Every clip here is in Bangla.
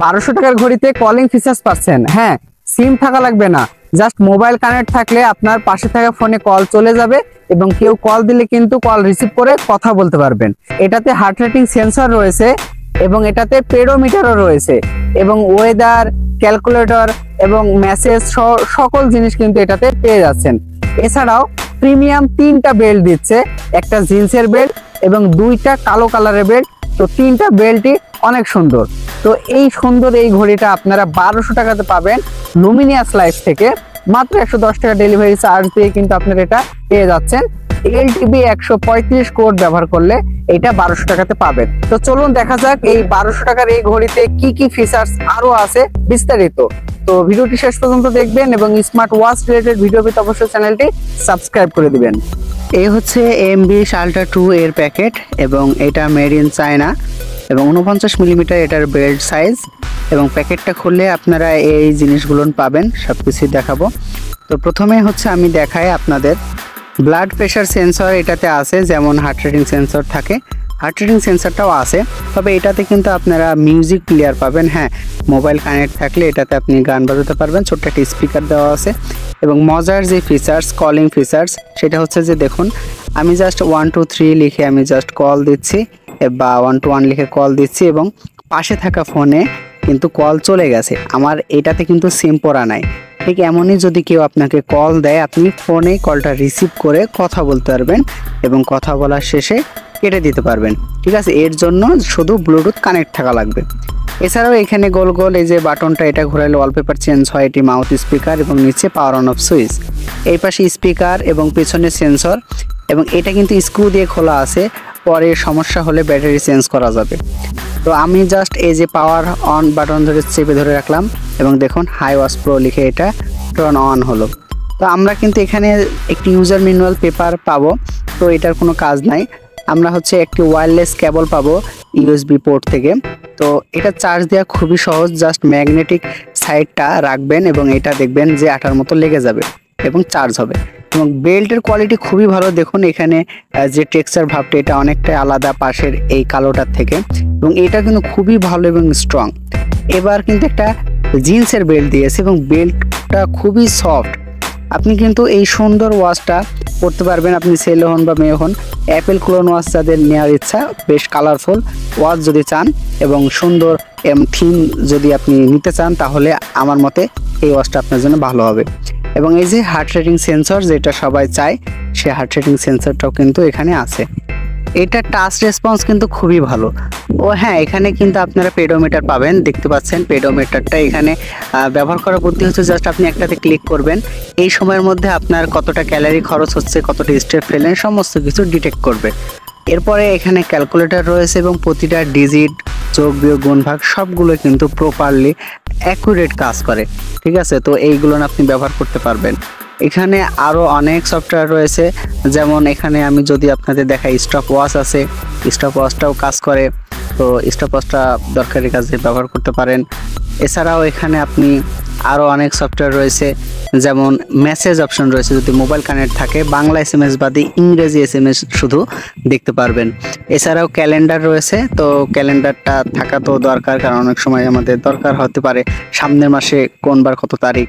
1200 টাকার ঘড়িতে কলিং ফিচার্স পাচ্ছেন। হ্যাঁ, সিম থাকা লাগবে না, জাস্ট মোবাইল কানেক্ট থাকলে আপনার পাশে থাকা ফোনে কল চলে যাবে এবং কেউ কল দিলে কিন্তু কল রিসিভ করে কথা বলতে পারবেন। এটাতে হার্ট রেটিং সেন্সর রয়েছে এবং এটাতে পেডোমিটারও রয়েছে এবং ওয়েদার, ক্যালকুলেটর এবং মেসেজ সকল জিনিস কিন্তু এটাতে পেয়ে যাচ্ছেন। এছাড়াও প্রিমিয়াম 3টা বেল্ট দিচ্ছে, একটা জিন্সের বেল্ট এবং 2টা কালো কালারের বেল্ট। তো 3টা বেল্টই অনেক সুন্দর। তো এই সুন্দর এই ঘড়িটা আপনারা 1200 টাকাতে পাবেন লুমিনিয়াস লাইফ থেকে। মাত্র 110 টাকা ডেলিভারি চার্জ দিয়ে কিন্তু আপনারা এটা পেয়ে যাচ্ছেন। LTB 135 কোড ব্যবহার করলে এটা 1200 টাকাতে পাবেন। তো চলুন দেখা যাক এই 1200 টাকার এই ঘড়িতে কি কি ফিচার্স আরো আছে বিস্তারিত। তো ভিডিওটি শেষ পর্যন্ত দেখবেন এবং স্মার্ট ওয়াচ রিলেটেড ভিডিও পেতে অবশ্যই চ্যানেলটি সাবস্ক্রাইব করে দিবেন। এই হচ্ছে M20 Ultra 2 এর প্যাকেট এবং এটা মেড ইন চায়না এবং 49 মিলিমিটার এটার বেল্ট সাইজ এবং প্যাকেটটা খুললে আপনারা এই জিনিসগুলো পাবেন, সবকিছু দেখাবো। তো প্রথমে হচ্ছে আমি দেখাই আপনাদের ব্লাড প্রেশার সেন্সর এটাতে আছে, যেমন হার্ট রেটিং সেন্সর থাকে, হার্ট রেটিং সেন্সরটাও আছে। তবে এটাতে কিন্তু আপনারা মিউজিক প্লেয়ার পাবেন। হ্যাঁ, মোবাইল কানেক্ট থাকলে এটাতে আপনি গান বাজাতে পারবেন, ছোট্ট একটা স্পিকার দেওয়া আছে। এবং মজার যে ফিচার্স, কলিং ফিচার্স, সেটা হচ্ছে যে দেখুন, আমি জাস্ট 1 2 3 লিখে আমি জাস্ট কল দিচ্ছি বা 1 to 1 লিখে কল দিচ্ছি এবং পাশে থাকা ফোনে কিন্তু কল চলে গেছে। আমার এটাতে কিন্তু সিম পড়া নাই। ঠিক এমনই যদি কেউ আপনাকে কল দেয়, আপনি ফোনে কলটা রিসিভ করে কথা বলতে পারবেন এবং কথা বলার শেষে কেটে দিতে পারবেন। ঠিক আছে, এর জন্য শুধু ব্লুটুথ কানেক্ট থাকা লাগবে। এছাড়াও এখানে গোল গোল এই যে বাটনটা, এটা ঘোরালে ওয়ালপেপার চেঞ্জ হয়, এটি মাউথ স্পিকার এবং নিচে পাওয়ার অন অফ সুইচ। এই পাশে স্পিকার এবং পেছনে সেন্সর এবং এটা কিন্তু স্ক্রু দিয়ে খোলা আছে, পরে সমস্যা হলে ব্যাটারি চেঞ্জ করা যাবে। তো আমি জাস্ট এই যে পাওয়ার অন বাটন ধরে চেপে ধরে রাখলাম এবং দেখুন হাই ওয়াচ প্রো লিখে এটা টার্ন অন হলো। তো আমরা কিন্তু এখানে একটি ইউজার ম্যানুয়াল পেপার পাবো, তো এটার কোনো কাজ নাই। আমরা হচ্ছে একটি ওয়্যারলেস কেবল পাবো USB পোর্ট থেকে। তো এটা চার্জ দেওয়া খুবই সহজ, জাস্ট ম্যাগনেটিক সাইডটা রাখবেন এবং এটা দেখবেন যে আঠার মতো লেগে যাবে এবং চার্জ হবে। এবং বেল্টের কোয়ালিটি খুবই ভালো, দেখুন এখানে যে টেক্সচার ভাবটা এটা অনেকটাই আলাদা পাশের এই কালোটার থেকে এবং এটা কিন্তু খুবই ভালো এবং স্ট্রং। এবার কিন্তু একটা জিন্সের বেল্ট দিয়েছে এবং বেল্টটা খুবই সফট। আপনি কিন্তু এই সুন্দর ওয়াচটা পরতে পারবেন, আপনি ছেলে হন বা মেয়ে হন। অ্যাপেল ক্লোন ওয়াচ যাদের নেওয়ার ইচ্ছা, বেশ কালারফুল ওয়াচ যদি চান এবং সুন্দর থিম যদি আপনি নিতে চান, তাহলে আমার মতে এই ওয়াচটা আপনার জন্য ভালো হবে। এবং এই যে হার্ট রেটিং সেন্সর যেটা সবাই চায়, সে হার্ট রেটিং সেন্সরটাও কিন্তু এখানে আছে। এটা টাচ রেসপন্স কিন্তু খুবই ভালো। ও হ্যাঁ, এখানে কিন্তু আপনারা পেডোমিটার পাবেন, দেখতে পাচ্ছেন পেডোমিটারটা এখানে ব্যবহার করার বুদ্ধি হচ্ছে জাস্ট আপনি একটাতে ক্লিক করবেন, এই সময়ের মধ্যে আপনার কতটা ক্যালোরি খরচ হচ্ছে, কতটা স্টেপ ফেলেন, সমস্ত কিছু ডিটেক্ট করবে। এরপরে এখানে ক্যালকুলেটর রয়েছে এবং প্রতিটা ডিজিট, যোগ বিয়োগ, গুণ ভাগ সবগুলো কিন্তু প্রপারলি অ্যাকুরেট কাজ করে। ঠিক আছে, তো এইগুলো আপনি ব্যবহার করতে পারবেন। এখানে আরও অনেক সফটওয়্যার রয়েছে, যেমন এখানে আমি যদি আপনাদের দেখাই স্টপ ওয়াচ আছে, স্টপ ওয়াচটাও কাজ করে। তো স্টপ ওয়াচটা দরকারি কাজে ব্যবহার করতে পারেন। এছাড়াও এখানে আপনি আরও অনেক সফটওয়্যার রয়েছে, যেমন মেসেজ অপশন রয়েছে, যদি মোবাইল কানেক্ট থাকে বাংলা SMS বাদে ইংরেজি SMS শুধু দেখতে পারবেন। এছাড়াও ক্যালেন্ডার রয়েছে, তো ক্যালেন্ডারটা থাকা তো দরকার, কারণ অনেক সময় আমাদের দরকার হতে পারে সামনের মাসে কোন বার কত তারিখ।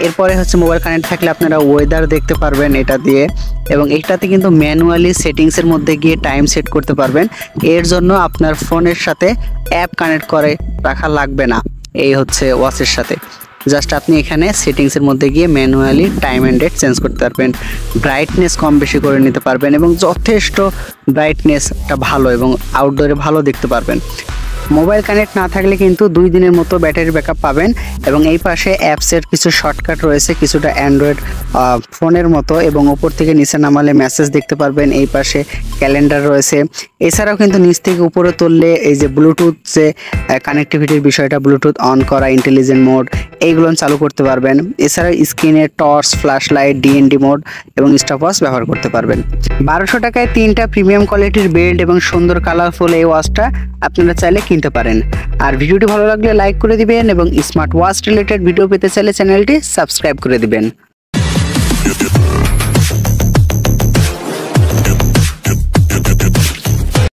এরপরে হচ্ছে মোবাইল কানেক্ট থাকলে আপনারা ওয়েদার দেখতে পারবেন এটা দিয়ে এবং এটাতে কিন্তু ম্যানুয়ালি সেটিংসের মধ্যে গিয়ে টাইম সেট করতে পারবেন। এর জন্য আপনার ফোনের সাথে অ্যাপ কানেক্ট করে রাখা লাগবে না, এই হচ্ছে ওয়াচের সাথে। জাস্ট আপনি এখানে সেটিংসের মধ্যে গিয়ে manually time and date change করতে পারবেন, ব্রাইটনেস কম বেশি করে নিতে পারবেন এবং যথেষ্ট ব্রাইটনেসটা ভালো এবং আউটডোরে ভালো দেখতে পারবেন। মোবাইল কানেক্ট না থাকলে কিন্তু 2 দিনের মতো ব্যাটারি ব্যাকআপ পাবেন। এবং এই পাশে অ্যাপসের কিছু শর্টকাট রয়েছে, কিছুটা অ্যান্ড্রয়েড ফোনের মতো, এবং ওপর থেকে নিচে নামালে মেসেজ দেখতে পারবেন। এই পাশে ক্যালেন্ডার রয়েছে। এছাড়াও কিন্তু নিচ থেকে উপরে তুললে এই যে ব্লুটুথ যে কানেক্টিভিটির বিষয়টা, ব্লুটুথ অন করা, ইন্টেলিজেন্ট মোড, এইগুলো চালু করতে পারবেন। এছাড়াও স্ক্রিনে torch, flash light, DND mode এবং স্টপ ওয়াচ ব্যবহার করতে পারবেন। 1200 টাকায় 3টা প্রিমিয়াম কোয়ালিটির বেল্ট এবং সুন্দর কালারফুল এই ওয়াচটা আপনারা চাইলে কিনতে পারেন। আর ভিডিওটি ভালো লাগলে লাইক করে দিবেন এবং স্মার্ট ওয়াচ রিলেটেড ভিডিও পেতে চাইলে চ্যানেলটি সাবস্ক্রাইব করে দিবেন।